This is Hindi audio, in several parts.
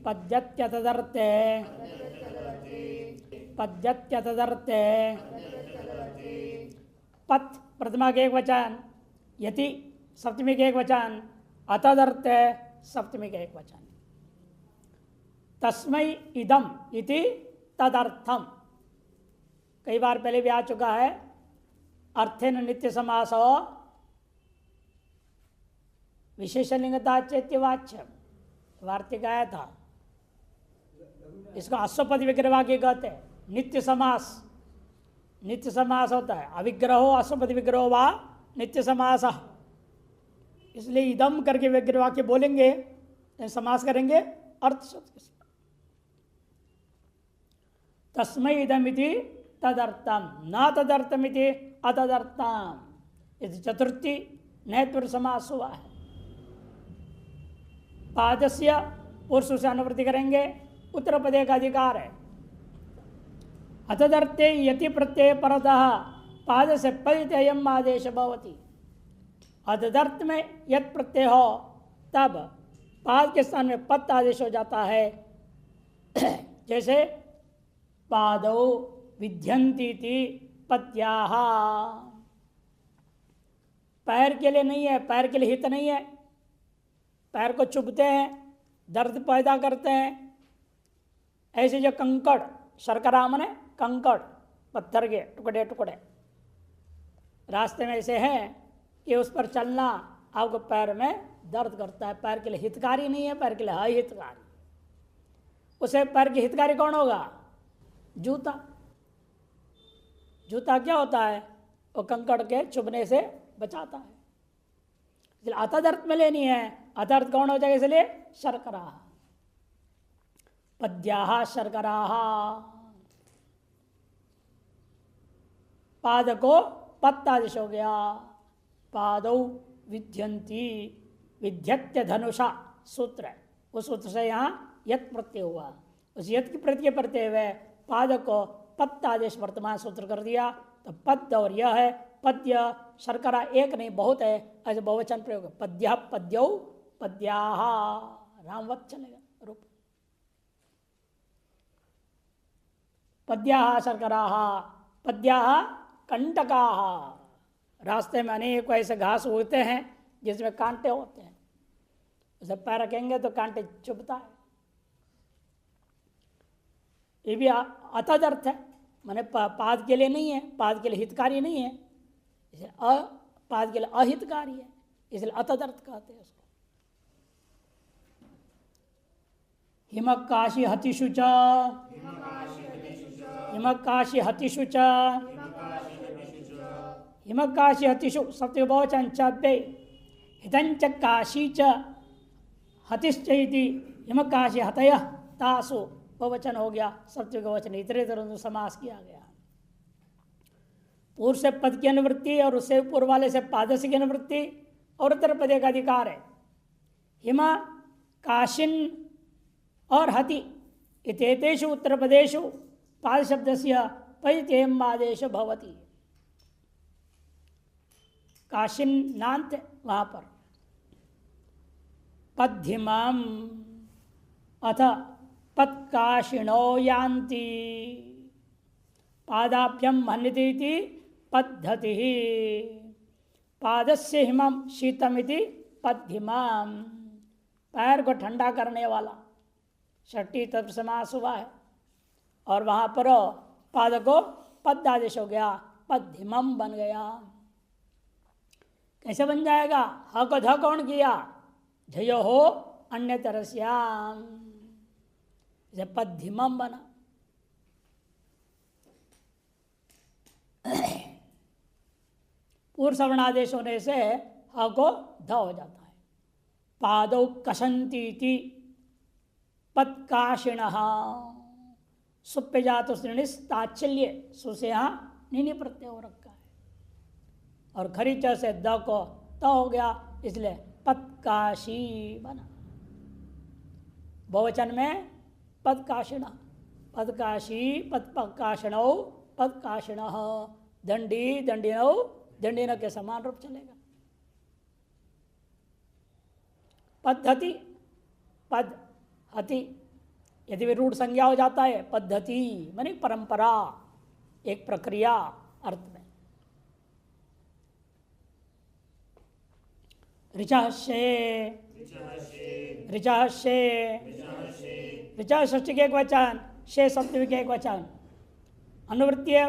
पद्यत्यतदर्थे पद्यत्यतदर्थे पथ प्रथमा के एक वचन, यति सप्तमी के एक वचन, अतदर्थे सप्तमी के एक वचन। तस्मै इदम इति तदर्थम कई बार पहले भी आ चुका है। अर्थेन नित्य समास विशेषलिंगता चैत्यवाच्य वार्तिक आया था। इसको अश्वपद विग्रह वाक्य कहते हैं। नित्य समास, नित्य समास होता है अविग्रहो अश्वपद विग्रहो वा नित्य समास। इसलिए इदम करके विग्रह वाक्य बोलेंगे, समास करेंगे अर्थ शब्द के साथ। तस्मै इदमिति तदर्थम न तदर्थमिति अतदर्थम। इस चतुर्थी नैत्वर समास हुआ है। पादस्य पुरुष से अनुवृत्ति करेंगे, उत्तर पदे का अधिकार है। अतदर्थे यति प्रत्यय परतः पाद से परित्ययम आदेश भवति। अतदर्थ में यत प्रत्यय हो तब पाद के स्थान में पत आदेश हो जाता है। जैसे पादौ विध्यन्तीति पद्याः। पैर के लिए नहीं है, पैर के लिए हित नहीं है। पैर को चुभते हैं, दर्द पैदा करते हैं। ऐसे जो कंकड़, शर्करा माने कंकड़, पत्थर के टुकड़े टुकड़े रास्ते में ऐसे हैं कि उस पर चलना आपको पैर में दर्द करता है। पैर के लिए हितकारी नहीं है, पैर के लिए अहितकारी। उसे पैर की हितकारी कौन होगा? जूता। जूता क्या होता है? वो कंकड़ के चुभने से बचाता है। इसलिए अतदर्थ में लेनी है। अतर्थ कौन हो जाएगा? इसलिए शर्करा। पद्याः शर्कराः। पाद को पत्तादिश हो गया। पादौ विध्यन्ति, विध्यत्य धनुषा सूत्र है। उस सूत्र से यहाँ यत प्रत्यय हुआ। उस यत की प्रत्यय प्रत्यय हुए पाद को पत्तादेश वर्तमान सूत्र कर दिया। तो पद्य और यह है। पद्य शर्करा एक नहीं बहुत है, ऐसे बहुवचन प्रयोग। पद्य पद्यौ पद्याः रामवत चलेगा रूप। पद्याः शर्कराः, पद्याः कंटकाः। रास्ते में अनेक ऐसे घास उगते हैं जिसमें कांटे होते हैं। उसे पैर रखेंगे तो कांटे चुभता है। ये भी अतदर्थ है, माने पाद के लिए नहीं है, पाद के लिए हितकारी नहीं है, इसलिए पाद के लिए अहितकारी है, इसलिए अतदर्थ कहते हैं उसको। हिमकाशी हतिषु च, हिमकाशी हतिषु च, हिमकाशी हतिषु सत्य बहुवचन चब्बे हितंच काशी च हतिश्च इति हिमकाशी हतय तासु बहुवचन हो गया। सत्य का वचन इतरेतर समास किया गया। पूर्व से पद की अनुवृत्ति और उससे पूर्व वाले से पादस्य की अनुवृत्ति और उत्तर पदे का अधिकार है। हिमा काशिन और हति इतेतेषु उत्तर पदेषु पाद शब्द से परित्ययम आदेश भवति। काशिन नांत वहां पर पद्धिमाम अथ पत्काशिणो यान्ति पादाभ्यम हन्यतीति पद्धति। पादस्य हिमम शीतमिति पद्धिमाम, पैर को ठंडा करने वाला। षष्ठी तत्व समास हुआ है और वहां पर पाद को पद आदेश हो गया, पद्धिमम बन गया। कैसे बन जाएगा? ह को ध कौन किया? झयो हो अन्य तरस्याम, पद्धिमम बना। पूर्व सवर्णादेश होने से ह को ध हो जाता है। पादौ कसंती पत्काशिणः, सुप्य जात ताच्छल्य सु से यहाँ निनी प्रत्यय हो रखा है और खरीच से द को त हो गया, इसलिए पत्काशी बना। बहुवचन में पदकाशिण, पदकाशी पदकाशिणौ पदकाशिणः, दंडी दंडिनौ दंडिन के समान रूप चलेगा। पद्धति पद हति यदि वे रूढ़ संज्ञा हो जाता है, पद्धति माने परंपरा, एक प्रक्रिया अर्थ में। ऋचा षष्ठी के एक वचन, शे सप्तमी के एक वचन। अनुवृत्तीय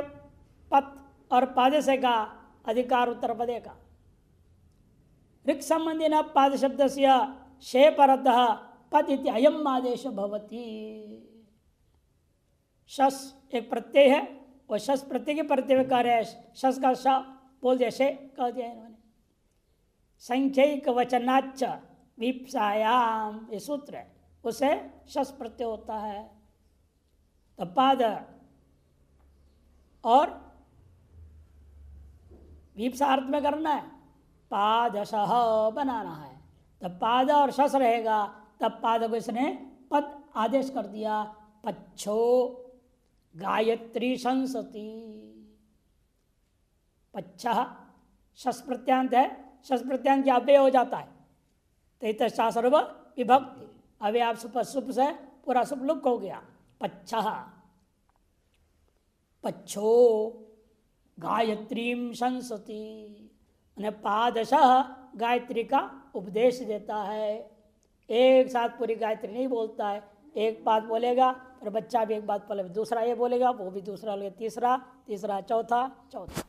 पत और पादस्य का अधिकार उत्तर पदे का। ऋक् संबंधी न पाद शब्द से शे परतः पद इति अयम आदेश भवति। शस एक प्रत्यय है, और शस प्रत्यय के प्रत्यय कार्य है। शस का श बोल दिया, शे कह दिया इन्होंने। संख्यक वचनाच विप्सायाम, ये सूत्र है, उसे शस प्रत्यय होता है। तो पाद और विप्सा अर्थ में करना है, पादशः बनाना है। तब पाद और शस रहेगा, तब पाद को इसने पद आदेश कर दिया। पच्छो गायत्री संसति। पच्छः शस प्रत्यांत है, शस प्रत्यांत के अव्यय हो जाता है। तैतश्चा सर्व विभक्ति, अव्यय आप सुप से पूरा सुप लुक हो गया। पच्छः पच्छो गायत्रीम संसति, पादशः गायत्री का उपदेश देता है। एक साथ पूरी गायत्री नहीं बोलता है, एक बात बोलेगा और बच्चा भी एक बात बोलेगा, दूसरा ये बोलेगा, वो भी दूसरा बोलेगा, तीसरा तीसरा, चौथा चौथा,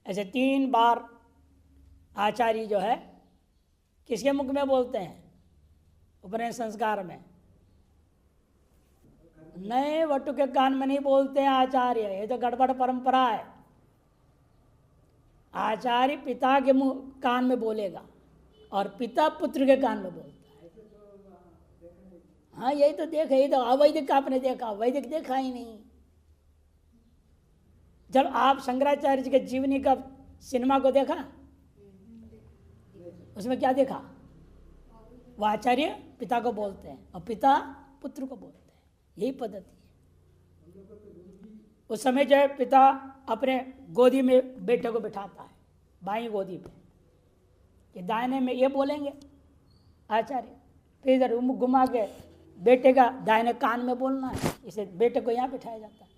ऐसे 3 बार आचार्य जो है किसके मुख में बोलते हैं? उपनयन संस्कार में। नए वटु के कान में नहीं बोलते हैं आचार्य, ये तो गड़बड़ परंपरा है। आचार्य पिता के मुंह कान में बोलेगा और पिता पुत्र के कान में बोलता है। हाँ यही तो देखा, यही तो अवैदिक आपने देखा, वैदिक देखा ही नहीं। जब आप शंकराचार्य जी के जीवनी का सिनेमा को देखा, उसमें क्या देखा? वो आचार्य पिता को बोलते हैं और पिता पुत्र को बोलते हैं, यही पद्धति है। उस समय जो है पिता अपने गोदी में बेटे को बिठाता है, बाईं गोदी पे, कि दाहिने में ये बोलेंगे आचार्य, फिर इधर घुमा के बेटे का दाहिने कान में बोलना है, इसे बेटे को यहाँ बिठाया जाता है।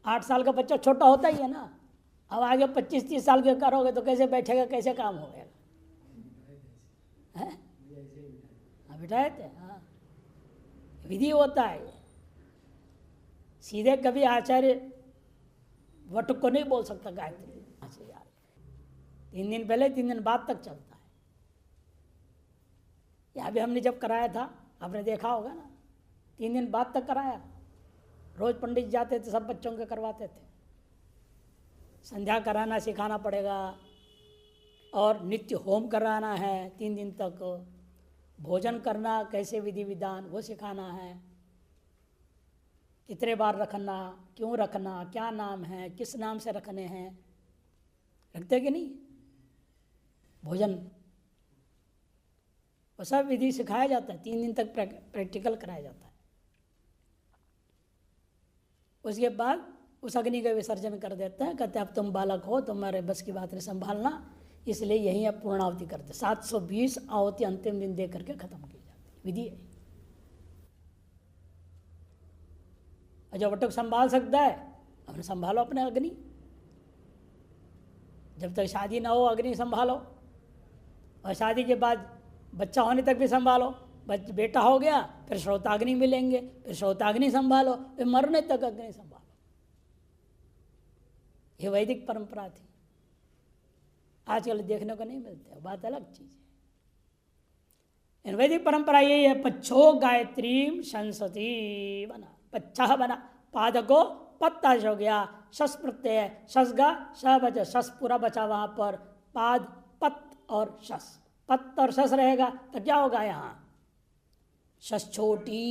8 साल का बच्चा छोटा होता ही है ना, अब आगे 25-30 साल के करोगे तो कैसे बैठेगा, कैसे काम होगा? बिठाए थे, हाँ विधि होता है। सीधे कभी आचार्य वटुक को नहीं बोल सकता गायत्री। अच्छा यार, 3 दिन पहले 3 दिन बाद तक चलता है। यहाँ भी हमने जब कराया था, आपने देखा होगा ना, 3 दिन बाद तक कराया। रोज पंडित जाते थे, सब बच्चों के करवाते थे। संध्या कराना सिखाना पड़ेगा और नित्य होम कराना है 3 दिन तक। भोजन करना कैसे विधि विधान वो सिखाना है, कितने बार रखना, क्यों रखना, क्या नाम है, किस नाम से रखने हैं, रखते कि नहीं भोजन, वो सब विधि सिखाया जाता है। 3 दिन तक प्रैक्टिकल कराया जाता है। उसके बाद उस अग्नि का विसर्जन कर देता है, कहते हैं अब तुम बालक हो, तुम्हारे बस की बात नहीं संभालना, इसलिए यहीं अब पूर्णावती करते। 720 आहुति अंतिम दिन दे करके खत्म की जाती विधि है। और जो वटुक संभाल सकता है अपने संभालो अपने अग्नि, जब तक शादी ना हो अग्नि संभालो, और शादी के बाद बच्चा होने तक भी संभालो। बेटा हो गया फिर श्रोताग्नि मिलेंगे, फिर श्रोताग्नि संभालो, फिर मरने तक अग्नि संभालो। ये वैदिक परंपरा थी, आजकल देखने को नहीं मिलते, बात अलग चीज है। वैदिक परंपरा यही है। पच्छो गायत्री संसति बना, पच्छा बना, पाद को पत्ता हो गया, शस प्रत्यय, शस गा श बचा, शस पूरा बचा वहां पर, पाद पत और शस, पत और शस रहेगा तो क्या होगा यहाँ शस छोटी,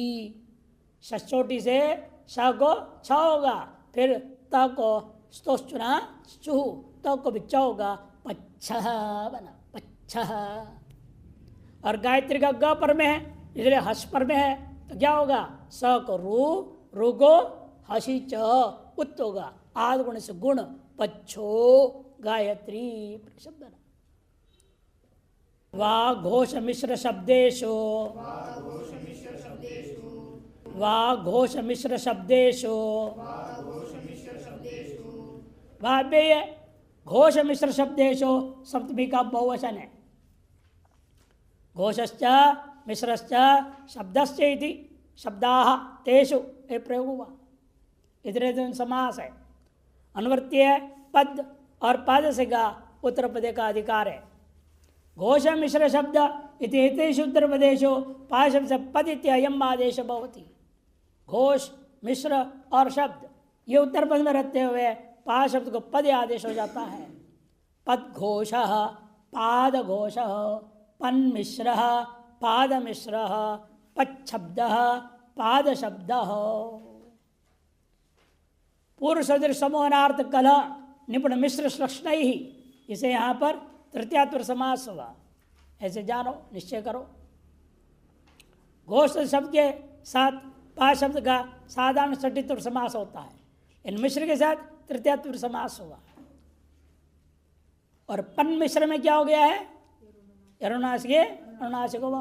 शस छोटी से श को छ होगा, फिर त को स्तोचुना चूह, त को भी च होगा, पच्छः बना, पच्छः। और गायत्री का ग पर में है, इसलिए हस पर में है तो क्या होगा? स को रू को हसी च उत होगा, आद गुण से गुण, पच्छो गायत्री शब्द। वा घोष मिश्र शब्देशु वा घोष मिश्र शब्देशु वाव्य घोष मिश्र शब्देशु सप्तमी का बहुवचन है। घोषश्च मिश्रश्च शब्दश्च इति शब्दाः तेषु ये प्रयोग हुआ। इतने समास है। अनुवर्त्य पद और पद से का उत्तर पदे का अधिकार है। घोष मिश्र शब्द इतेषु उत्तर प्रदेशो पाद शब्द से पद इत्ययम आदेश भवति। घोष मिश्र और शब्द ये उत्तर पद में रहते हुए पाद शब्द को पद आदेश हो जाता है। पद घोष पाद घोष पन मिश्र पाद मिश्र पद शब्द पाद शब्द। पूर्व सदृश समूहनार्थ कल निपुण मिश्र लक्षण ही, इसे यहाँ पर तृतीयात्वर समास हुआ। ऐसे जानो, निश्चय करो। घोष शब्द के साथ पाद शब्द का साधारण षष्ठीत्व समास होता है। इन मिश्र के साथ तृतीयात्वर समास हुआ। और पन मिश्र में क्या हो गया है? अनुनासिक हुआ।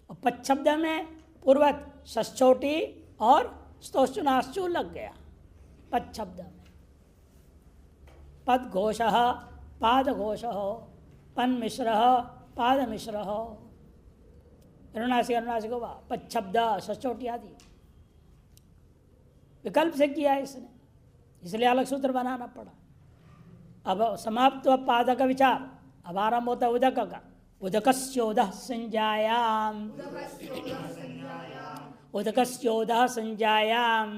और पद शब्द में पूर्वत षष्ठोटी और स्तोष्टुनाश्चु लग गया। पद शब्द में पद घोष पाद घोष पन मिश्र पाद मिश्र अनुनासिक हुआ। पद शब्द षष्ठोटी आदि विकल्प से किया है इसने, इसलिए अलग सूत्र बनाना पड़ा। अब समाप्त हुआ पाद का विचार। अब आरंभ होता है उदक का। उदकस्योदः संज्ञायाम उदकस्योदः संज्ञायाम।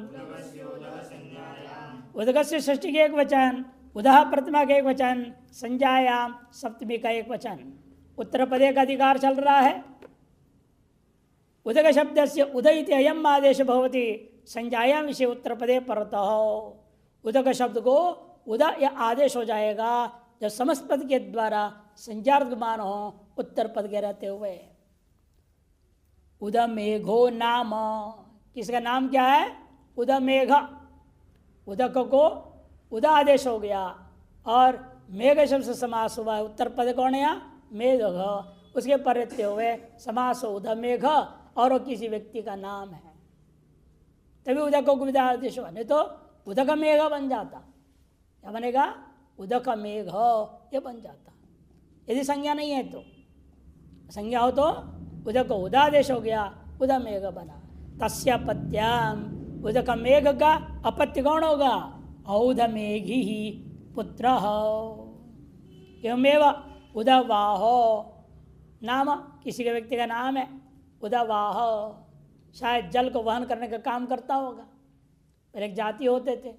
उदकस्य षष्ठी के एक वचन, उदह प्रथमा का एक वचन, संज्ञायाम सप्तमी का एक वचन। उत्तर पदे का अधिकार चल रहा है। उदक शब्द से उदय अयम आदेश भवति संज्ञायाम विषय उत्तर पदे परतः। उदक शब्द को उदा या आदेश हो जाएगा जब समस्त पद के द्वारा संज्ञार्थमान हो उत्तर पद के रहते हुए। उदमेघो नाम, किसका नाम क्या है? उदमेघ। उदक को उदा आदेश हो गया और मेघ शब्द से समास हुआ है। उत्तर पद कौन है? मेघ। उसके पर रहते हुए समास हो उदमेघ और वो किसी व्यक्ति का नाम है, तभी उदक को विदा आदेश हुआ। नहीं तो उदक मेघ बन जाता। क्या बनेगा? उदक मेघ ये बन जाता। यदि संज्ञा नहीं है तो, संज्ञा हो तो उदक को उदादेश हो गया, उदा मेघ बना। तस्य पत्याम, उदक मेघ का अपत्य कौन होगा? औध मेघी ही पुत्र। एवमेव उदवाह नाम किसी के व्यक्ति का नाम है। उदवाह शायद जल को वहन करने का काम करता होगा। पहले एक जाति होते थे,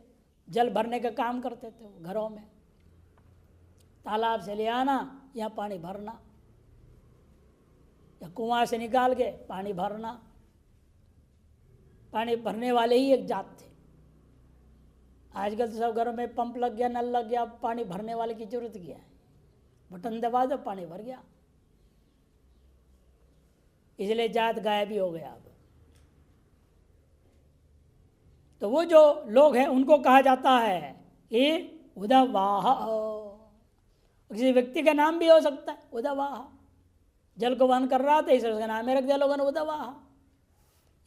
जल भरने का काम करते थे घरों में। तालाब से ले आना, यहाँ पानी भरना, या कुआं से निकाल के पानी भरना। पानी भरने वाले ही एक जात थे। आजकल तो सब घरों में पंप लग गया, नल लग गया, पानी भरने वाले की जरूरत क्या है? बटन दबा दो, पानी भर गया। इसलिए जात गायब ही हो गया। अब तो वो जो लोग हैं उनको कहा जाता है कि उदवाह। किसी व्यक्ति का नाम भी हो सकता है उदवाह। जल को वहन कर रहा था, इसलिए उसका नाम रख दिया लोगों ने उदवाह।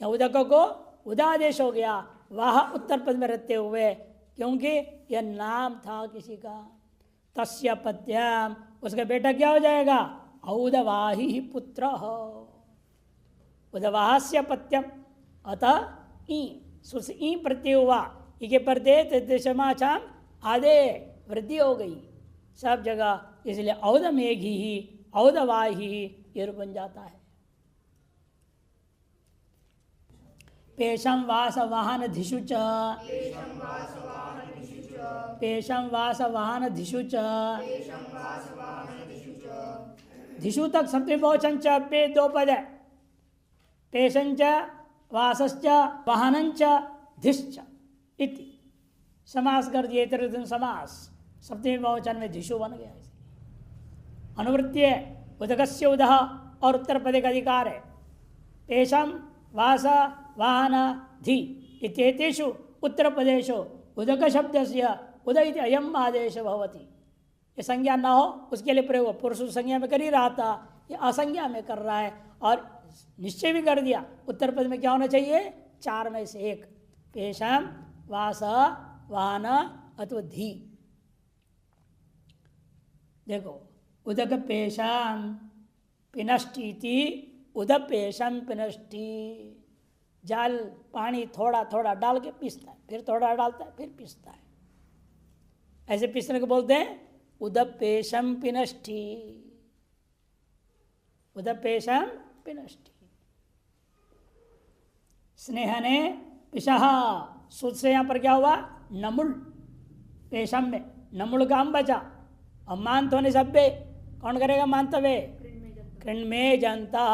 या उदक को उदादेश हो गया, वाह उत्तर पद में रहते हुए, क्योंकि यह नाम था किसी का। तस्य पत्यम, उसका बेटा क्या हो जाएगा? औदवाही पुत्र। उदवाहस्य पत्यम, अतः ई प्रत्यय हुआ। ई के प्रत्यय समाचार आधे वृद्धि हो गई सब जगह, इसलिए औद मेघी ही औदवाही ये रूप बन जाता है। पेशम वास वाहन धिषु च, पेशम वास वाहन धिषु च, धिषु तक सप्तमी बहुवचन च पे दो पद है। पेशंच वासश्च वाहनंच धिश्च इति समास कर दिए। तृतीय समास सप्तमी बहुवचन में धिषु बन गया। अनुवृत्ति उदकस्य उदह और उत्तर पदे का अधिकार है। पेशम वास वाहन धि इत्येतेषु उत्तर प्रदेशो उदक शब्द से उदय अयम आदेश भवति। ये संज्ञा ना हो उसके लिए प्रयोग पुरुष संज्ञा में कर ही रहा था, ये असंज्ञा में कर रहा है। और निश्चय भी कर दिया उत्तर पद में क्या होना चाहिए? चार में से एक, पेशम, वास, वाहन अथवा धी। देखो उदक पेशम पिनष्टीति, उदपेशम पिनष्टी। जल पानी थोड़ा थोड़ा डाल के पीसता है, फिर थोड़ा डालता है, फिर पीसता है। ऐसे पीसने को बोलते हैं उदपेशम पिनष्टी, उदपेशम पिनष्टी। स्नेहने पिशह, सूद से यहां पर क्या हुआ? नमुल। पेशम में नमुल का हम बचा। अब मांत होने सभ्य कौन करेगा? मांतव्य कृण्मे जनता।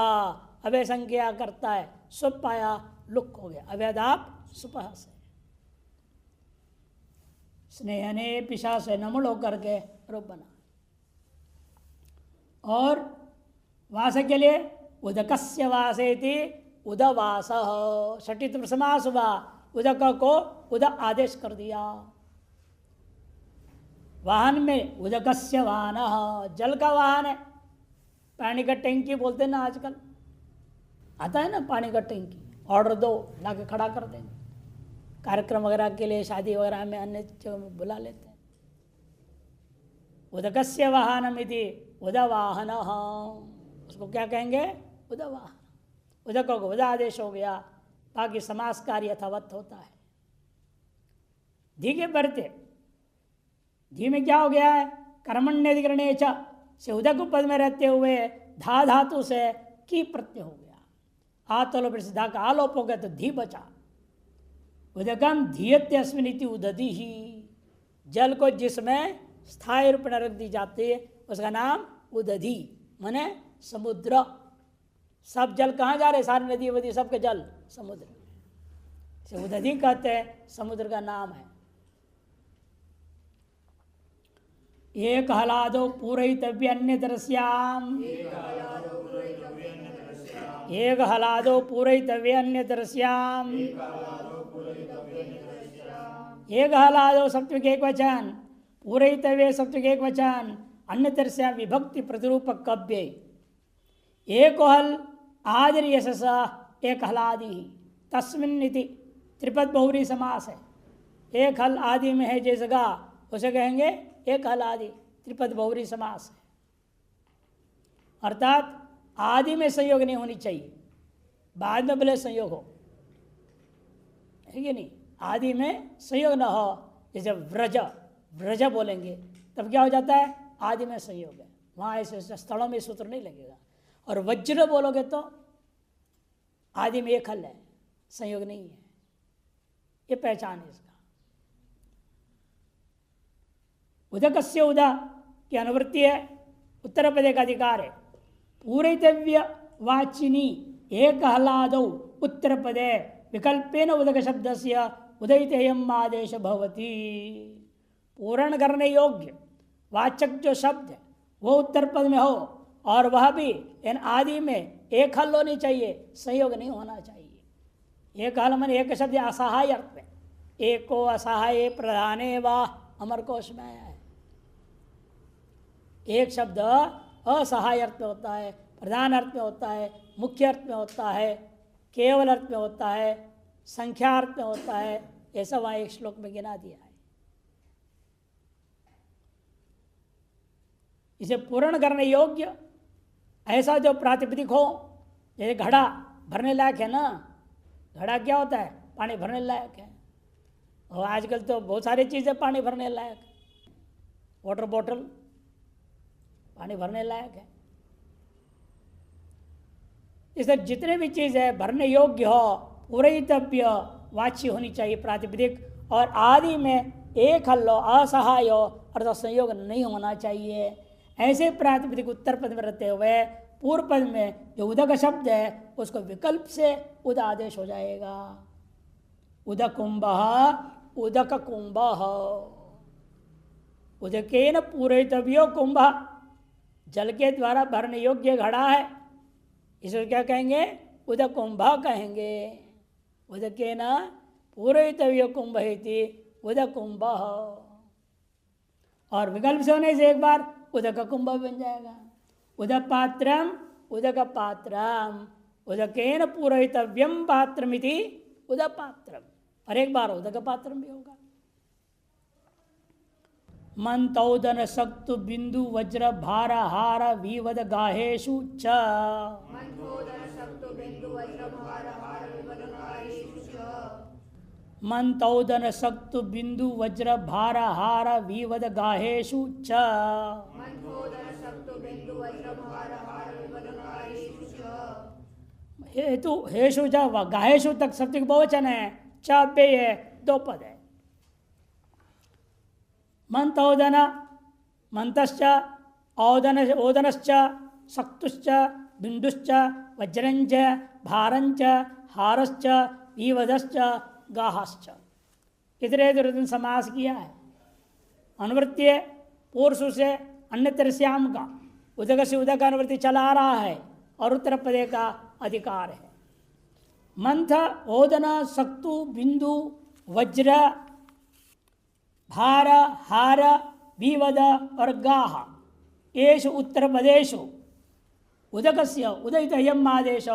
अभय संज्ञा करता है, सुप पाया लुक हो गया, अभेदाप सुपह से। स्नेहने पिशा से नमुल होकर के रूप बना। और वास के लिए उदकस्य वासेति उदवास, षटित्र समास हुआ। उदक को उद आदेश कर दिया। वाहन में उदकस्य वाहन, जल का वाहन है। पानी का टैंकी बोलते हैं ना आजकल, आता है ना पानी का टैंकी, ऑर्डर दो ला के खड़ा कर देंगे। कार्यक्रम वगैरह के लिए, शादी वगैरह में, अन्य जगह में बुला लेते हैं। उदकस्य वाहनमिति उदवाहन, उसको क्या कहेंगे? उदवाहन। उदक को उद आदेश हो गया, बाकी समास कार्य यथावत होता है। धी के बढ़ते, धी में क्या हो गया है? कर्मण्यधिकरणे च से उदक पद में रहते हुए धा धातु से की प्रत्यय हो गया। आतोलोप सिद्धा का आलोप हो गया तो धी बचा। उदकम धीयते अस्मिनिति उदधि ही, जल को जिसमें स्थायी रूप में रख दी जाती है उसका नाम उदधि, माने समुद्र। सब जल कहाँ जा रहे? सारी नदी वदी सबके जल समुद्र से उदधि कहते हैं, समुद्र का नाम है। एक हलादो पूरयितव्य अन्यतरस्याम, एक हलादो पूरयितव्य अन्यतरस्याम, एक हलादो सप्तमिक एक वचन, पूरयितव्य सप्तमिक एक वचन, अन्यतरस्याम विभक्ति प्रतिरूपक कव्य। एक हल आदिर यशस एक हलादि, तस्मिन् इति त्रिपद बहुरी समास है। एक हल आदि में है जिस जगह उसे कहेंगे एक हल आदि, त्रिपद बहुरी समास है। अर्थात आदि में संयोग नहीं होनी चाहिए, बाद में भले संयोग हो, है कि नहीं? आदि में संयोग न हो। जैसे व्रज, व्रज बोलेंगे तब क्या हो जाता है? आदि में संयोग है, वहाँ ऐसे स्थलों में सूत्र नहीं लगेगा। और वज्र बोलोगे तो आदि में एक हल है, संयोग नहीं है। ये पहचान है इसका। उदकस्य उदा की अनुवृत्ति है, उत्तर पदे का अधिकार है। पूरितव्य वाचिनी एक हलादौ उत्तर पदे विकल्पेन उदक शब्द से उदयितेयम आदेश भवति। पूर्ण करने योग्य वाचक जो शब्द है वो उत्तर पद में हो, और वह भी इन आदि में एक हल होनी चाहिए, संयोग नहीं होना चाहिए। एक हल मन एक शब्द असहाय अर्थ में, एको असहाय प्रधाने व अमर कोश में आया है। एक शब्द असहाय अर्थ में होता है, प्रधान अर्थ में होता है, मुख्य अर्थ में होता है, केवल अर्थ में होता है, संख्या अर्थ में होता है। ऐसा वहां एक श्लोक में गिना दिया है। इसे पूर्ण करने योग्य ऐसा जो प्रातिपदिक हो, जैसे घड़ा भरने लायक है ना, घड़ा क्या होता है? पानी भरने लायक है। और आजकल तो बहुत सारी चीज़ें पानी भरने लायक, वाटर बॉटल पानी भरने लायक है। इसलिए जितने भी चीज़ है भरने योग्य हो, पूरितव्य वाच्य होनी चाहिए प्रातिपदिक, और आदि में एक हल हो, असहाय हो, अर्थात संयोग नहीं होना चाहिए। ऐसे प्रातिपदिक उत्तर पद में रहते हुए पूर्व पद में जो उदक शब्द है उसको विकल्प से उद आदेश हो जाएगा। उदकुंभ उदक कुंभ, उदकेन पूरितव्यो कुंभ, जल के द्वारा भरने योग्य घड़ा है, इसको क्या कहेंगे? उदकुंभ कहेंगे। उदकेन पूरितव्यो कुंभ इति उदकुंभ, और विकल्प से होने से एक बार उदक कुंभ बन जाएगा। उदक पात्रम उदक पात्रम, उदकेन पूरितव्यम पात्रमिति उदपात्रम, और एक बार उदक पात्रम भी होगा। मंतौदन सक्तु बिंदु वज्र भार हार विवद गाहेशु च। मंतौदन सक्तु बिंदु वज्र भार हार विवद गाहेशु च। हेतु हेशु च गाहेशु तक शब्द बहुवचन है, च पे है, दो पद है। मंतौदन मंतश्च औदन ओदनश्च सक्तुश्च बिंदुश्च वज्रंच भारंच हारश्च विवदश्च गाहश्च। इतने दुर्दन समास किया है। अनुवृत्ति पूर्व से अन्यत्र श्याम का उदक से उदक अनुवृत्ति चला रहा है और उत्तर पदे का अधिकार है। मंथ ओदन सक्तु बिंदु वज्र भार हार विवद और गाह येषु उत्तर पदेषु उदकस्य उदयित यम आदेश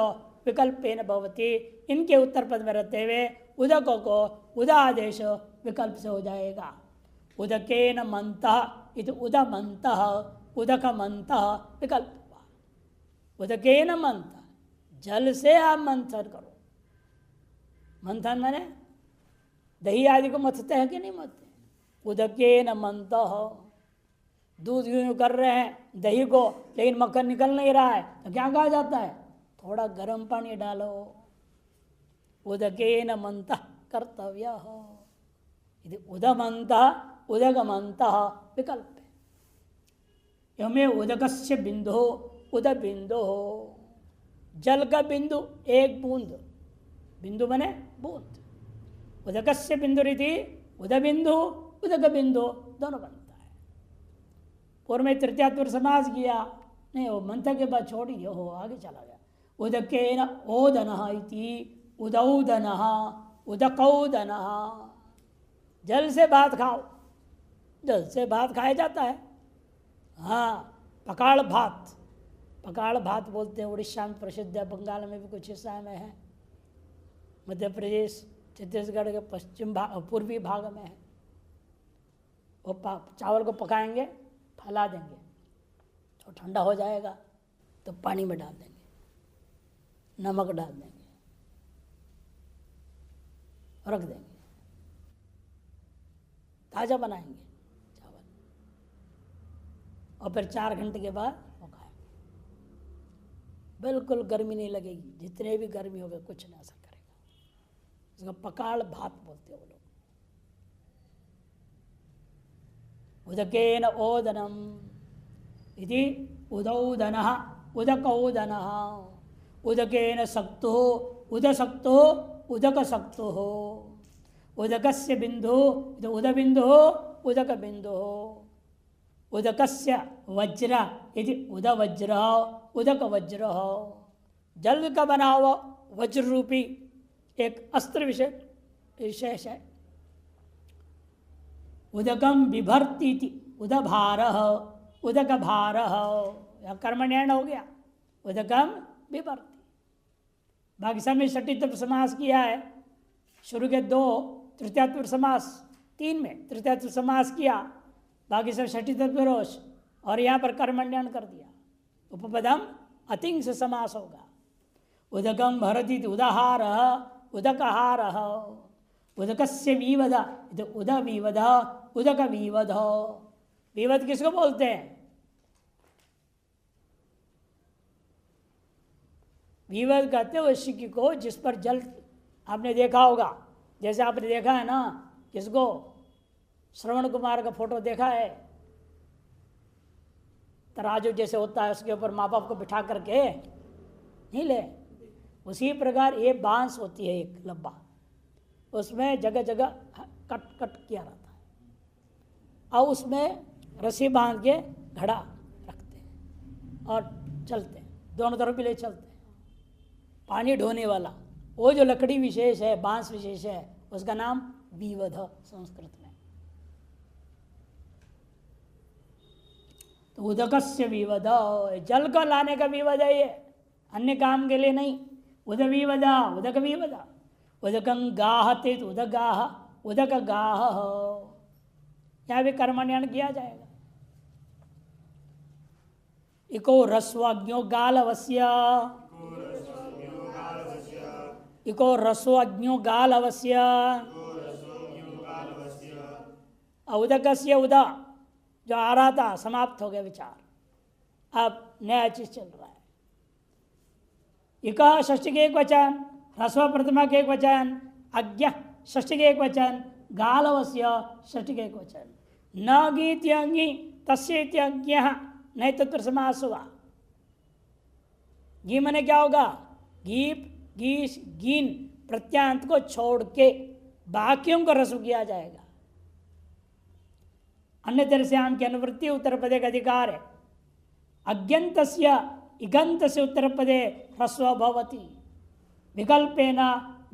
विकल्पेन भवति। इनके उत्तर पद में रहते हुए उदक को उदादेश विकल्प से हो जाएगा। उदकेन मंतः इति उदमंतः उदकमंतः विकल्प हुआ। उदकेन मंतः, जल से आप मंथन करो। मंथन माने दही आदि को मथते हैं कि नहीं मथते? उदकेन मंतः, दूध यूं कर रहे हैं दही को, लेकिन मक्खन निकल नहीं रहा है, तो क्या कहा जाता है? थोड़ा गर्म पानी डालो। उदकेन मंतः कर्तव्य, उदमंतः उदगमंतः विकल्प है। यमे उदकस्य बिंदु उद बिंदु, जल का बिंदु एक बूंद, बिंदु बने बूंद। उदकस्य बिंदु रीति उद बिंदु उदक बिंदु दोनों बनता है। पूर्व में तृतीयात्वर समास किया, नहीं वो मंत्र के बाद छोड़ दिया, हो आगे चला गया। उदकेन ओदनः इति उदौदनः उदकौदनः, जल से भात खाओ, जल से भात खाया जाता है। हाँ, पकाड़ भात, पकाड़ भात बोलते हैं, उड़ीसा में प्रसिद्ध है, बंगाल में भी कुछ हिस्सा में है, मध्य प्रदेश छत्तीसगढ़ के पश्चिम भाग पूर्वी भाग में है। वो चावल को पकाएंगे, फैला देंगे, तो ठंडा हो जाएगा तो पानी में डाल देंगे, नमक डाल देंगे, रख देंगे, ताज़ा बनाएंगे चावल, और फिर 4 घंटे के बाद वो खाएंगे। बिल्कुल गर्मी नहीं लगेगी, जितने भी गर्मी होगा कुछ नहीं असर करेगा। इसको पकाड़ भात बोलते हैं वो लोग। उदकेन ओदनम इति उदौदनः उदकौदनः, उदकेन सक्तुः उदसक्तुः उदकसक्तुः, उदकस्य बिंदुः उदबिंदुः उदकबिंदुः, उदकस्य वज्र इति उदवज्रः उदकवज्रः, जल का बना हुआ वज्र रूपी एक अस्त्र विशेष है। उदकम बिभर्ति उदभारः उदकभारः, यह कर्मण्यन हो गया। उदकम बिभर्ति, बाकी सब में षष्ठी समास किया है। शुरू के 2 तृतीयात्वर समास, 3 में तृतीयात्वर समास किया, बाकी सब षष्ठी तत्पुरुष, और यहाँ पर कर्मण्यन कर दिया। उपपदम अतिंग से समास होगा। उदकम भरति उदहारः उदकहारः, उदकस्य विवद उदविवद उदकविवद। विवद किसको बोलते हैं? विवद कहते हैं उस सिक्के को जिस पर जल, आपने देखा होगा, जैसे आपने देखा है ना, किसको? श्रवण कुमार का फोटो देखा है, तराजू जैसे होता है, उसके ऊपर माँ बाप को बिठा करके नहीं ले, उसी प्रकार ये बांस होती है एक लंबा, उसमें जगह जगह कट कट किया रहता है, और उसमें रस्सी बांध के घड़ा रखते हैं और चलते हैं, दोनों तरफ भी ले चलते हैं। पानी ढोने वाला वो जो लकड़ी विशेष है, बांस विशेष है, उसका नाम विवध संस्कृत में। तो उदकस्य विवध, जल को लाने का विवध है ये, अन्य काम के लिए नहीं। उदविवदा उदक विवदा, उदकं गाहते उदगाह उदक गाह, यहाँ भी कर्मण्यन किया जाएगा। इको रस्वज्ञो गालवस्य, इको रस्वज्ञो गालवस्य, उदकस्य उदा जो आ रहा था समाप्त हो गया विचार, अब नया चीज चल रहा है। इका षष्ठी के एक वचन, ह्रस्व प्रतिमा के एक वचन, अज्ञ षष्ठी के एक वचन, गालवस्य षष्ठी के एक वचन। न गीत्यंगी तस्यज्ञ नहीं तत्व समास हुआ। गी मने क्या होगा? गीप गीस गीन प्रत्यांत को छोड़ के बाकियों को रस्व किया जाएगा। अन्य तरह से आम की अनुवृत्ति उत्तर पदे का अधिकार है। अज्ञंत इगंत से उत्तर पदे ह्रस्व भवति विकल्पेन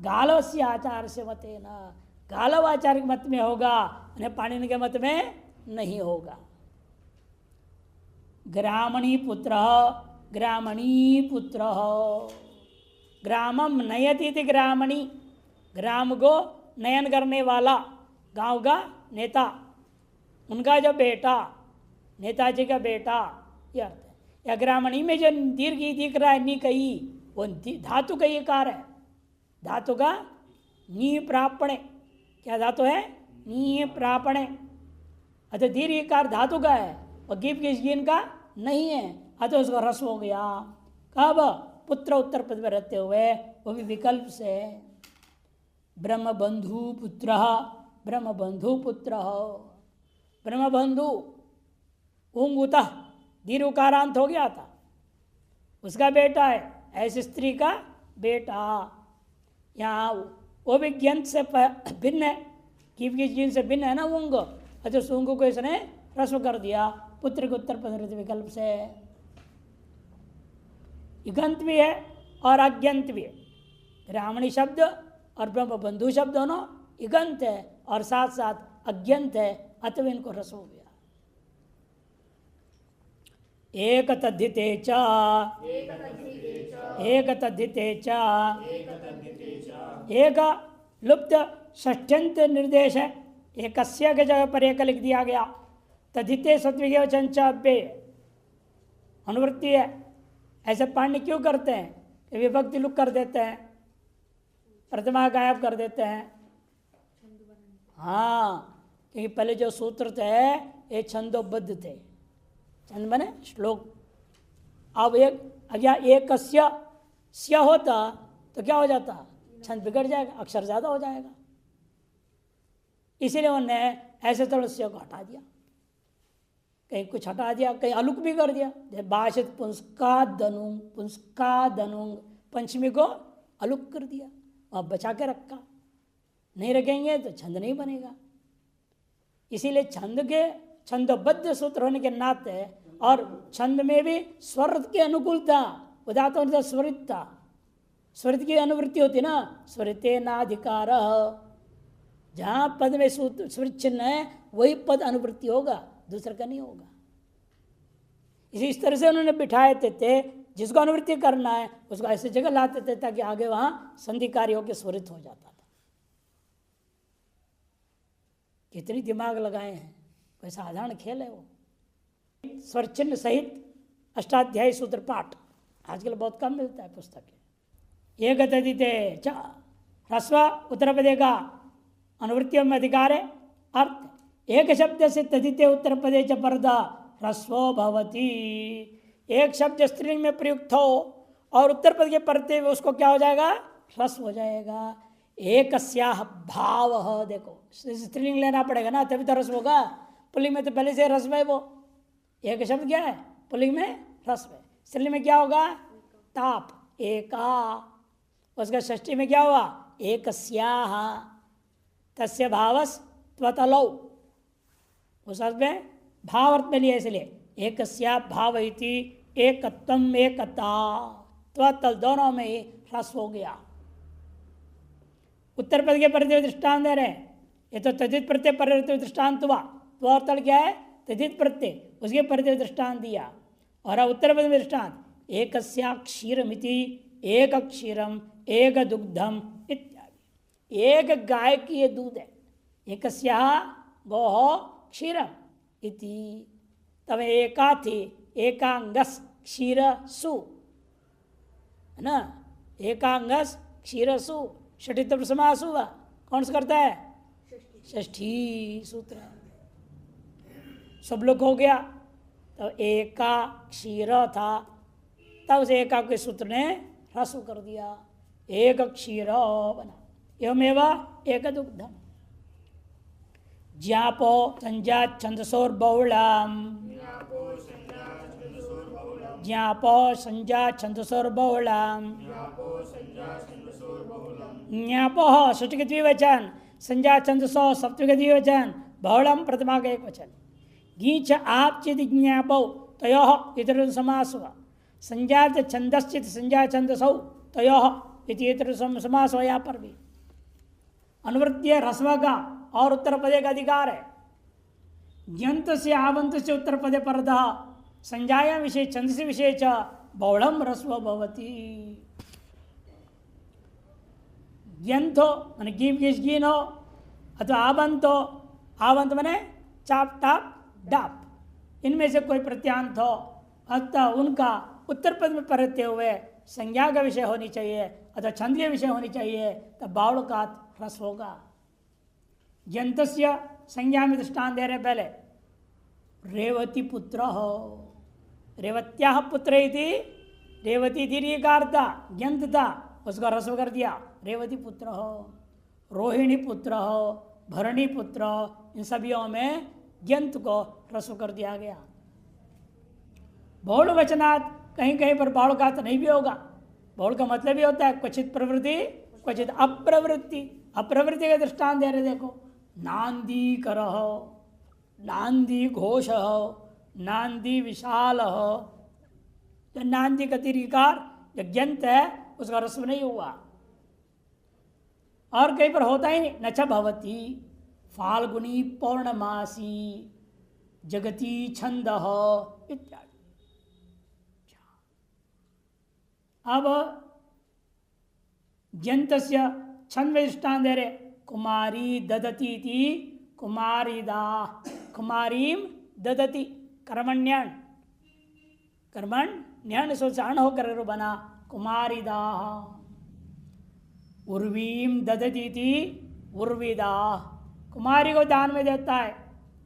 गालव से आचार से मतेन, गालव आचार के मत में होगा, पाणिनि के मत में नहीं होगा। ग्रामणी पुत्र ग्रामणी पुत्र, ग्रामम नयति थी ग्रामणी, ग्राम को नयन करने वाला, गांव का नेता, उनका जो बेटा, नेताजी का बेटा, यह अर्थ है। या ग्रामणी में जो दीर्घ दिख रहा है नी कही, वो धातु का ये कार है, धातु का नी प्रापणे, क्या धातु है? नी प्रापणे। अतः दीर्घ कार धातु का है और गिप किस गिन का नहीं है, अतः उसका रस हो गया। कब? पुत्र उत्तर पद में रहते हुए, वो भी विकल्प से। ब्रह्म बंधु पुत्र, ब्रह्म बंधु पुत्र, ब्रह्म बंधु उंगुत दीर्घ उकारांत हो गया था, उसका बेटा है, ऐसी स्त्री का बेटा। यहाँ वो भी ज्ञंत से भिन्न है, कीप की जिन से भिन्न है ना उंग, अच्छा उस उंग को इसने रस्व कर दिया पुत्र के उत्तर पद विकल्प से। युगंत भी है और अज्ञंत भी है। ग्रामणी शब्द और ब्रह्म बंधु शब्द दोनों युगंत है और साथ साथ अज्ञंत है, अतः इनको रस हो गया। एक तद्धिते च, एक तद्धिते च, एक लुप्त षष्ठ्यंत निर्देश है, एकस्य के जगह पर एक लिख दिया गया। तद्धिते सत्विके वचन च अव्यय अनुवृत्ति है। ऐसे पाणिनि क्यों करते हैं कि विभक्ति लुक कर देते हैं, प्रतिमा गायब कर देते हैं? हाँ, क्योंकि पहले जो सूत्र थे ये छंदोबद्ध थे, छंद माने श्लोक। अब एक स्य होता तो क्या हो जाता? छंद बिगड़ जाएगा, अक्षर ज्यादा हो जाएगा। इसीलिए उन्होंने ऐसे थोड़ा स्य को हटा दिया, कहीं कुछ हटा दिया, कहीं अलुक भी कर दिया। जैसे भाषित पुंस्कादनुंग, पुंस्कादनुंग पंचमी को अलुक कर दिया और बचा के रखा। नहीं रखेंगे तो छंद नहीं बनेगा। इसीलिए छंद के छंदोबद्ध सूत्र होने के नाते और छंद में भी स्वर की अनुकूलता, उदात स्वरित था, स्वरित की अनुवृत्ति होती ना, स्वरिते नाधिकार, जहां पद में स्वरित चिन्ह है वही पद अनुवृत्ति होगा, दूसरा का नहीं होगा। इस तरह से उन्होंने बिठाए थे, जिसको अनुवृत्ति करना है उसको ऐसी जगह लाते थे ताकि आगे वहां संधि कार्य होकर स्वरित हो जाता था। कितनी दिमाग लगाए हैं, कोई साधारण खेल है वो। स्वर चिन्ह सहित अष्टाध्यायी सूत्र पाठ आजकल बहुत कम मिलता है पुस्तक। एक तदिते च ह्रस्व उत्तर पदे का अनुवृत्तियों में अधिकार है। अर्थ एक शब्द से तदिते उत्तर पदे च परदा ह्रस्वो भवति। एक शब्द स्त्रीलिंग में प्रयुक्त हो और उत्तर पद के परते हुए उसको क्या हो जाएगा? ह्रस्व हो जाएगा। एक भाव, देखो स्त्रीलिंग लेना पड़ेगा ना तभी तो ह्रस्व होगा। पुल्लिंग में तो पहले से ह्रस्व है। वो एक शब्द क्या है? पुल्लिंग में ह्रस्व है। स्त्रीलिंग में क्या होगा? ताप, एका। उसका षष्ठी में क्या हुआ? एकस्याः, तस्य भावस त्वतलौ। उस अर्थ में भाव अर्थ में लिया, इसलिए एकस्या भाव इति एकत्वम एकता, त्वतल दोनों में ही ह्रस्व हो गया। उत्तर पद के प्रत्यय दृष्टांत दे रहे हैं। ये तो तद्धित प्रत्यय प्रत्यय दृष्टांत हुआ। तो और तल क्या है? तद्धित प्रत्यय, उसके प्रत्यय दृष्टांत दिया। और उत्तर पद में दृष्टांत एकस्या क्षीरमिति, एक क्षीरम एक दुग्धम इत्यादि। एक गाय की ये दूध है, एक गो क्षीरम इति। तब एका थी, एकांगस क्षीर सु, है ना, एकांगस क्षीर सु, षठी तब समास हुआ, कौन सा करता है, षष्ठी सूत्र, सब लोग हो गया। तो एका क्षीर था, तब उसे एका के सूत्र ने ह्रस्व कर दिया, एक क्षीर बना। एवमेव एक दुग्धम। ज्ञापो संज्ञा छंदसोर बहुलाम, ज्ञापो संज्ञा छंदसोर बहुलाम, ज्ञापो षष्ठी के द्विवचन, संज्ञा छंदसो सप्तमी के द्विवचन, बहुलम प्रथमा का एक वचन। गीच आप चित ज्ञापो तयोः इतर समास हुआ, संज्ञा छंदश्चित संज्ञा छंदसौ तयोः इतर समास हुआ। यहाँ पर भी अनुवृत्तीय ह्रस्व का और उत्तर पदे का अधिकार है। ज्ञंत से आवंत से उत्तर पदे परतः संज्ञाया विषय छंद से विषय च बहुलम ह्रस्व भवति। ज्ञंत हो माने गीम गीस गीन हो, अथवा आवंत हो, आवंत माने चाप टाप डाप, इनमें से कोई प्रत्यांत हो, अतः उनका उत्तर पद में परतते हुए संज्ञा का विषय होनी चाहिए अथवा छंद के विषय होनी चाहिए, तब बावड़ का ह्रस्व होगा। जंतस्य संज्ञा में दृष्टान दे रहे पहले, रेवती पुत्र हो, रेवत्या पुत्र इति, रेवती दीर्घकार था, ज्ञंत था, उसका ह्रस्व कर दिया, रेवती पुत्र हो, रोहिणी पुत्र हो, भरणी पुत्र हो, इन सभियों में ज्ञंत को ह्रस्व कर दिया गया। बहुल वचनात् कहीं कहीं पर बावड़ का नहीं भी होगा। बहुल का मतलब ही होता है क्वचित प्रवृत्ति क्वचित अप्रवृत्ति। अप्रवृत्ति का दृष्टांत दे रहे, देखो, नांदी कर हो, नांदी घोष हो, नांदी विशाल हो, तो नांदी का दीर्घकार जो ज्ञंत है उसका ह्रस्व नहीं हुआ। और कहीं पर होता ही नहीं, नच भवती फाल्गुनी पौर्णमासी जगती छंद इत्यादि। अब जंतस्य छंद में दृष्टान दे रहे, कुमारी ददती थी, कुमारीदा, कुमारीम ददती, कर्मण्यन, कर्मण्यन सोचान होकर बना कुमारीदा। उर्वीम ददती थी, उर्विदा, कुमारी को दान में देता है,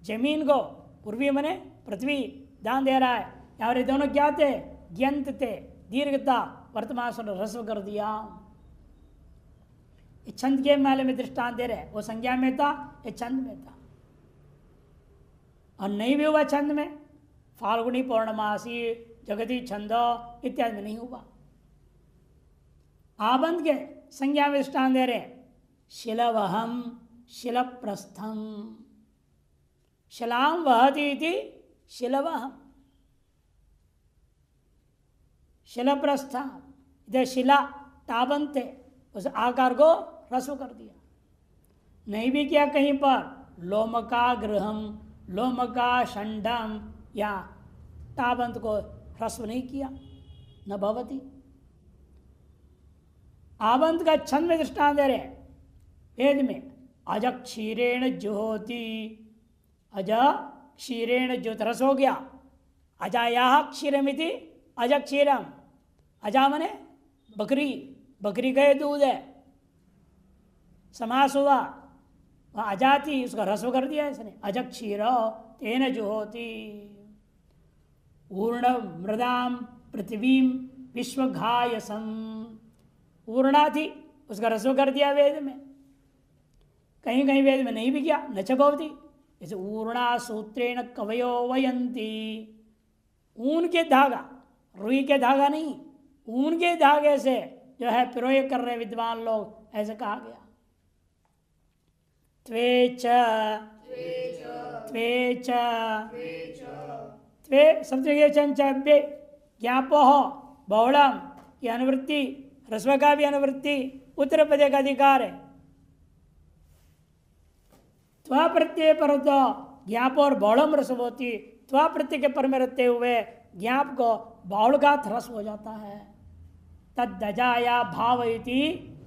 जमीन को, उर्वी मने पृथ्वी दान दे रहा है। यहाँ ये दोनों क्या थे, ज्ञंत थे, दीर्घता, वर्तमान से ह्रस्व कर दिया। ये छंद के माले में दृष्टांत दे रहे, वो संज्ञा में था, ये छंद में था। और नहीं भी हुआ छंद में, फाल्गुनी पौर्णमासी जगती छंद इत्यादि में नहीं हुआ। आबंध के संज्ञा में दृष्टांत दे रहे, शिलवहम शिलप्रस्थम, शिलाम वहती थी शिलवहम, शिलप्रस्थ, इधर शिला ताबंत है, उस आकार को ह्रस्व कर दिया। नहीं भी किया कहीं पर, लोमका गृहम, लोमका षंडम, या ताबंत को ह्रस्व नहीं किया, न भवती। आबंत का छंद में दृष्टांत दे रहे वेद में, अज क्षीरेण जुहोति, अज क्षीरेण ज्योत, रस हो गया, अजाया क्षीरमिति अज क्षीरम, अजा मने बकरी, बकरी का दूध है, समास हुआ, वह अजाति, उसका ह्रस्व कर दिया इसने, अज क्षीर तेन जुहोति। ऊर्ण मृदाम पृथ्वीम विश्वघायसम, ऊर्णा थी, उसका ह्रस्व कर दिया वेद में। कहीं कहीं वेद में नहीं भी किया, नच भवती, जैसे ऊर्णा सूत्रेण कवयो वयंती, ऊन के धागा, रुई के धागा नहीं, ऊन के धागे से जो है पिरोए कर रहे विद्वान लोग, ऐसे कहा गया। त्वेच त्वेच त्वे सप्तमी चंचे ज्ञापो बहुलम की अनुवृत्ति, ह्रस्व का भी अनुवृत्ति, उत्तर पदे का अधिकार है। त्वा प्रत्यय पर तो ज्ञाप और बहुलम ह्रस्व होती, त्वा प्रत्यय के पर में रहते हुए ज्ञाप को बाउल का ह्रस्व हो जाता है। तद्दजाया भाव इति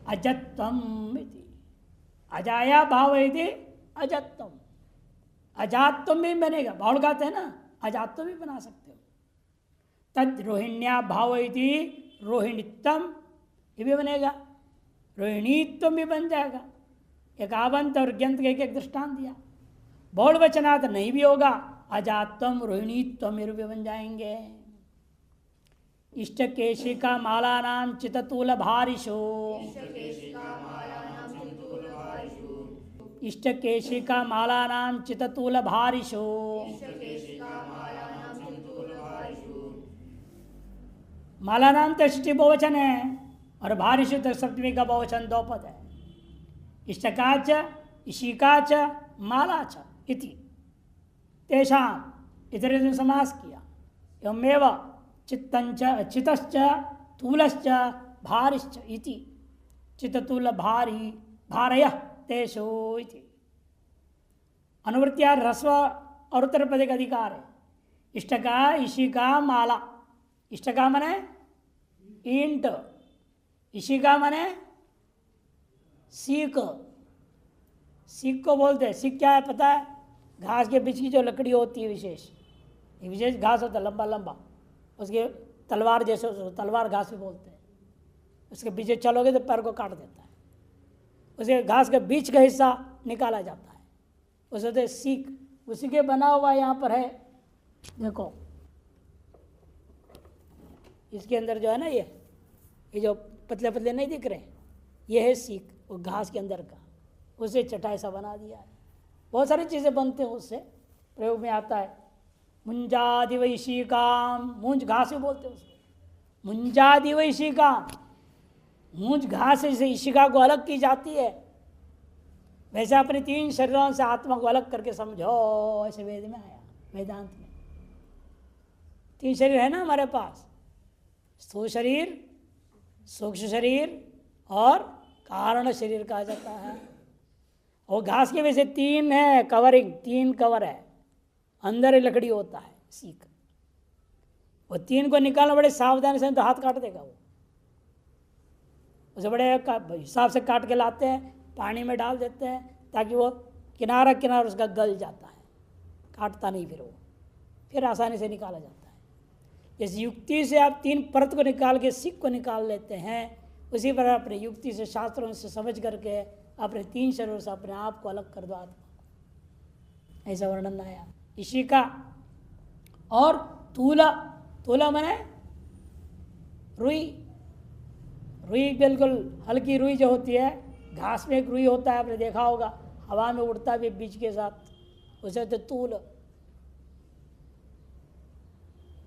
अजत्वम इति, अजाया भाव यदि अजातम, अजातम भी बनेगा, भाव कहते हैं ना, अजातम भी बना सकते हो। तद रोहिण्या भाव यदि रोहिणीत्तम, ये भी बनेगा, रोहिणीत्वम भी बन जाएगा। एक आवंत और ग्यंत के एक दृष्टांत दिया। बहुल वचनात् नहीं भी होगा, अजातम रोहिणीत्वम भी बन जाएंगे। इष्ट केशिका माला नाम चिततूल भारिशो, इष्ट केशिका माला नाम चिततूल भारिशो, माला नाम तो षष्ठी बहुवचन है और भारिशु तो सप्तमी का बहुवचन दो पद है। इष्टकाच इशिकाच मालाच इति तेषाम इतर समास किया। एवमेव चित्तंच चितश्च तूलश्च भारिश्च इति चित्ततूल भारी भारय तेषु इति। अनुवृत्तिया ह्रस्व और उत्तर पद का अधिकार है। इष्टका इशिका माला, इष्टका मने ईंट, इशिका मने सीक, सीक को बोलते हैं। सीक क्या है पता है? घास के बीच की जो लकड़ी होती है विशेष, एक विशेष घास होता है लंबा लंबा, उसके तलवार जैसे, तलवार घास भी बोलते हैं। उसके पीछे चलोगे तो पैर को काट देता है। उसके घास के बीच का हिस्सा निकाला जाता है, उसे होते सीक। उसी के बना हुआ यहाँ पर है, देखो इसके अंदर जो है ना, ये जो पतले पतले नहीं दिख रहे, ये है सीक, वो घास के अंदर का, उसे चटाई सा बना दिया है। बहुत सारी चीज़ें बनते हैं उससे, प्रयोग में आता है। मुंजादि वैशिकाम, मूंज घास भी बोलते हैं उसको, मुंजादि वैशिकाम, मूंज घास से इशिका को अलग की जाती है। वैसे अपने तीन शरीरों से आत्मा को अलग करके समझो, ऐसे वेद में आया, वेदांत में। तीन शरीर है ना हमारे पास, स्थूल शरीर, सूक्ष्म शरीर और कारण शरीर कहा जाता है। और घास के वैसे तीन है कवरिंग, तीन कवर है, अंदर लकड़ी होता है सीक। वो तीन को निकालना बड़े सावधानी से, तो हाथ काट देगा वो। उसे बड़े हिसाब से काट के लाते हैं, पानी में डाल देते हैं ताकि वो किनारा किनारा उसका गल जाता है, काटता नहीं फिर वो, फिर आसानी से निकाला जाता है। जैसे युक्ति से आप तीन परत को निकाल के सीक को निकाल लेते हैं, उसी पर अपने युक्ति से शास्त्रों से समझ करके अपने तीन शरीरों से अपने आप को अलग कर दो आत्मा। ऐसा वर्णन आया। इशिका और तूला, तूला माने रुई, रुई बिल्कुल हल्की रुई जो होती है, घास में एक रुई होता है, आपने देखा होगा, हवा में उड़ता भी बीज के साथ, उसे तो तूल।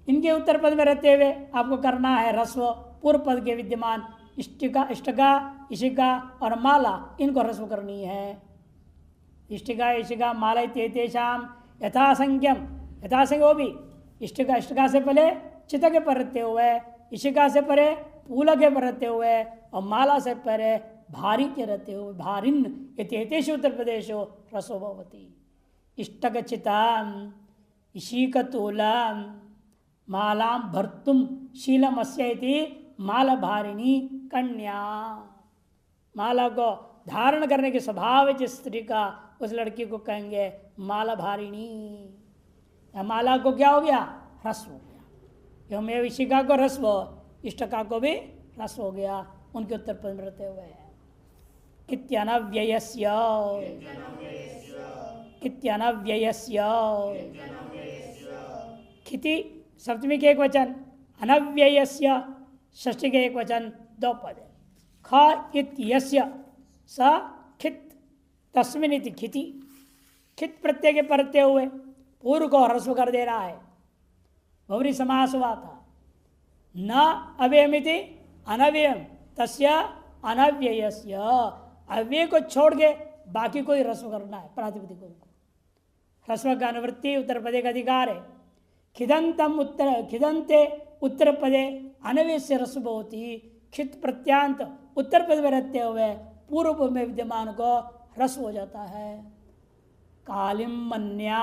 इनके उत्तर पद में रहते हुए आपको करना है ह्रस्व पूर्व पद के विद्यमान इष्टिका, इष्टका, इशिका और माला, इनको ह्रस्व करनी है। इष्टिका इशिका माला इत्येतेषाम यथासंख्यम, यथासंख्य वो भी इष्टिका, इष्टिका से पहले चित्त के पर रहते हुए, इशिका से परे पूल के पर रहते हुए और माला से परे भारी के रहते हुए, भारिन इत्येतेषु उत्तर प्रदेशो ह्रस्व भवति। इष्टक चिताम इशिकतूलम मालां भर्तुम शीलमस्य इति माला भारिणी कन्या। माला को धारण करने के स्वभाव है जिस स्त्री का, उस लड़की को कहेंगे माला भारिणी। माला को क्या हो गया? ह्रस्व हो गया। एवं विशिका को ह्रस्व, इष्टका को भी ह्रस्व हो गया, उनके उत्तर पद में रहते हुए। कित्यनव्ययस्य, कित्यनव्ययस्य, खिति सप्तमी के एक वचन, अनव्ययस्य षष्ठी के एक वचन, दो पद है। ख इत्यस्य स खित तस्मिन इति खिति, खित प्रत्यय के परते हुए पूर्व को ह्रस्व कर दे रहा है। बहुरी समास हुआ था। न अव्ययमिति अनव्ययम तस्य अनव्ययस्य, अव्यय को छोड़ के बाकी को ही ह्रस्व करना है, प्रातिपदिकों को। ह्रस्व का अनुवृत्ति उत्तर पदे का अधिकार है। खिदंतम उत्तर, खिदंते उत्तर पदे अनव्यय से ह्रस्व होती, खित प्रत्यांत उत्तर पद में रहते हुए पूर्व में विद्यमान को ह्रस्व हो जाता है। कालिम मन्या,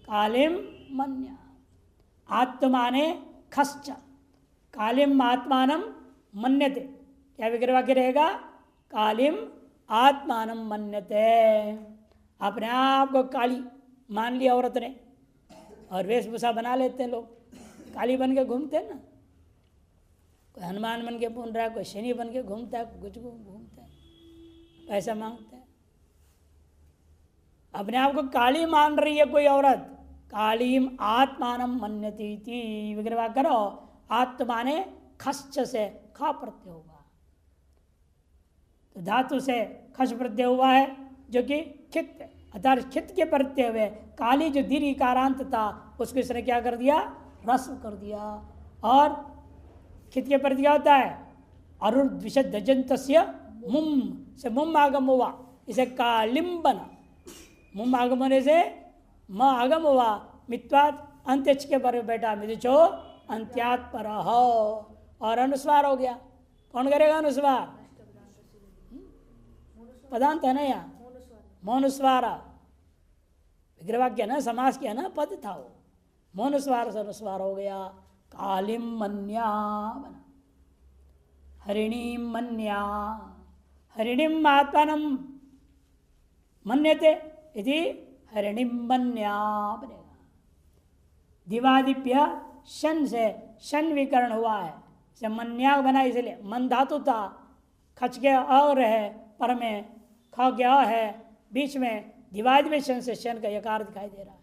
कालिम मन्या, आत्माने खश्च, कालिम आत्मानम मन्यते, क्या विग्रह वाक्य रहेगा? कालिम आत्मानं मन्यते, अपने आप को काली मान लिया औरत ने, और वेशभूषा बना लेते हैं लोग, काली बन के घूमते हैं ना, कोई हनुमान बन के घूम रहा है, कोई शनि बन के घूमता है, कुछ घूमता है, पैसा मांगता है, अपने आप को काली मान रही है कोई औरत। कालीम आत्मानं मन्यते इति विग्रह करो, आत्मा ने खश्च से खा प्रत्यय हुआ, तो धातु से खश प्रत्यय हुआ है जो कि खित, अर्थात खित के प्रत्यय हुए, काली जो दीर्घ इकारांत था उसको इसने क्या कर दिया, रस्व कर दिया। और खित के प्रत्यय क्या होता है, अरुर्द्विषदजन्तस्य मुम से मुम आगम हुआ, इसे कालिम बना, मुम आगम होने से म आगम हुआ, मित्वात अंत्यच के पर बैठा मिदिचो अंत्यात पर हो, और अनुस्वार हो गया। कौन करेगा अनुस्वार, पदांत है ना, यहाँ मौनुस्वार विग्रहवाक्य ना, समास किया ना, पद था वो, मौनुस्वार से अनुस्वार हो गया। कालिम मन्या बना, हरिणीम मन्या, हरिणीम आत्मानं मन्यते यदि हरिणीम मन्या बनेगा। दिवादिप्य शन से शन विकरण हुआ है, से मन्या बना, इसलिए मन धातु था, खच के और है, पर में ख गया है, बीच में दिवादि में शन से शन का यकार दिखाई दे रहा है,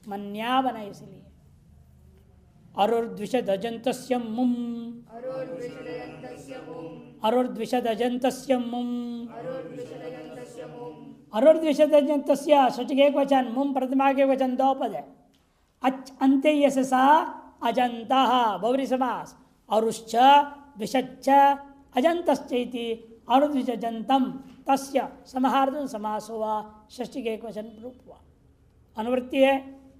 मन्या बना इसलिए। अरुर्द्विषदजन्तस्य मुम, अरुर्द्विषदजन्तस्य मुम, अरुर्द्विषदजन्तस्य सचिक एक वचन, मुम प्रतिमा के वचन दो पद है, अच अंत्य यशसा अजंता बहुव्रीहि समास, अरुश्च द्विषच्च अजंतश्चैति अरुद्विषजंतम तस्य समाहार्जुन समास हुआ, षष्ठी के एक वचन रूप हुआ। अनुवृत्ति है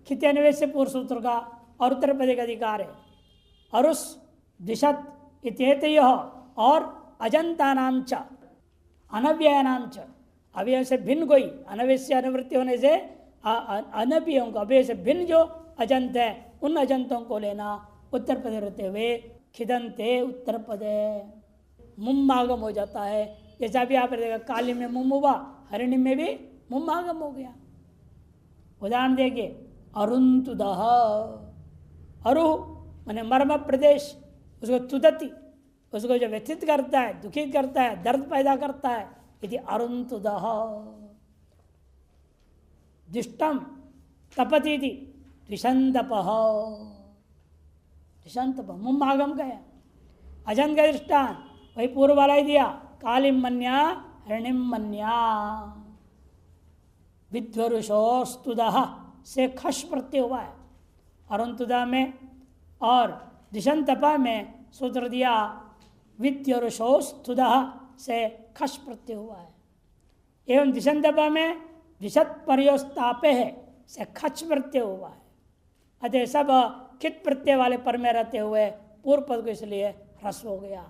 खित अन्वेष से पूर्व सूत्र का, और उत्तर पद का अधिकार है। अरुष द्विषत इत्येतयोः और अजंतानां च अनव्ययानां च, अव्यय से भिन्न कोई, अनव्यय से अनुवृत्ति होने से अनव्ययों को, अव्यय से भिन्न जो अजंत है उन अजंतों को लेना। उत्तर पद रहते हुए खिदंते उत्तर पदे, मुम आगम हो जाता है, जैसा भी आप देखा काली में मुम हुआ, हरिणी में भी मुम आगम हो गया। उदाहरण देखिए, अरुंतुदह, अरु माने मर्म प्रदेश, उसको तुदति, उसको जो व्यथित करता है, दुखित करता है, दर्द पैदा करता है, यदि अरुंतुदह। दुष्टम तपति द्विषंतपः, द्विषंतप मुम आगम गया। अजंत का दृष्टान वही पूर्व वाला ही दिया, कालिम मन्या हरिणिम मन्या, विध्वरुषोस्तुदः से खश प्रत्यय हुआ है अरुंतुदा में, और दिशंतपा में सूत्र दिया विद्युरुषोस्तुदः से खश प्रत्यय हुआ है। एवं दिशंतपा में दिशत पर्योस्तापे है से खच प्रत्यय हुआ है। अतः सब खित प्रत्यय वाले पर में रहते हुए पूर्व पद को इसलिए ह्रस्व हो गया।